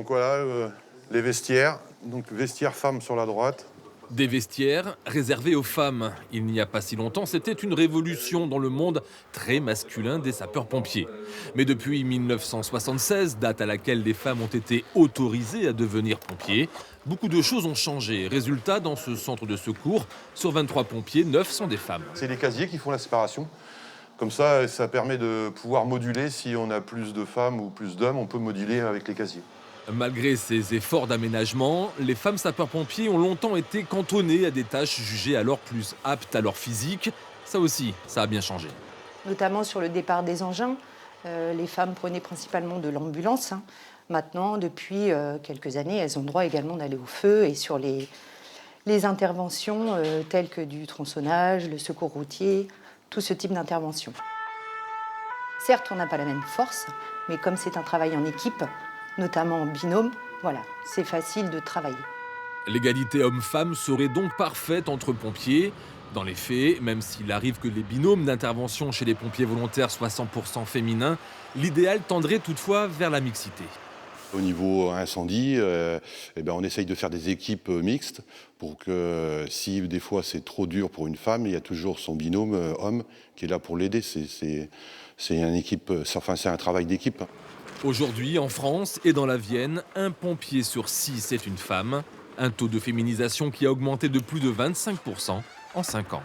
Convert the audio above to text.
Donc voilà, les vestiaires. Donc vestiaire femmes sur la droite. Des vestiaires réservés aux femmes. Il n'y a pas si longtemps, c'était une révolution dans le monde très masculin des sapeurs-pompiers. Mais depuis 1976, date à laquelle les femmes ont été autorisées à devenir pompiers, beaucoup de choses ont changé. Résultat, dans ce centre de secours, sur 23 pompiers, 9 sont des femmes. C'est les casiers qui font la séparation. Comme ça permet de pouvoir moduler. Si on a plus de femmes ou plus d'hommes, on peut moduler avec les casiers. Malgré ces efforts d'aménagement, les femmes sapeurs-pompiers ont longtemps été cantonnées à des tâches jugées alors plus aptes à leur physique. Ça aussi, ça a bien changé. Notamment sur le départ des engins, les femmes prenaient principalement de l'ambulance. Maintenant, depuis quelques années, elles ont droit également d'aller au feu et sur les interventions telles que du tronçonnage, le secours routier, tout ce type d'intervention. Certes, on n'a pas la même force, mais comme c'est un travail en équipe, notamment en binôme, voilà, c'est facile de travailler. L'égalité homme-femme serait donc parfaite entre pompiers. Dans les faits, même s'il arrive que les binômes d'intervention chez les pompiers volontaires soient 100% féminins, l'idéal tendrait toutefois vers la mixité. Au niveau incendie, on essaye de faire des équipes mixtes pour que si des fois c'est trop dur pour une femme, il y a toujours son binôme homme qui est là pour l'aider. C'est un travail d'équipe. Aujourd'hui, en France et dans la Vienne, un pompier sur 6 est une femme. Un taux de féminisation qui a augmenté de plus de 25% en 5 ans.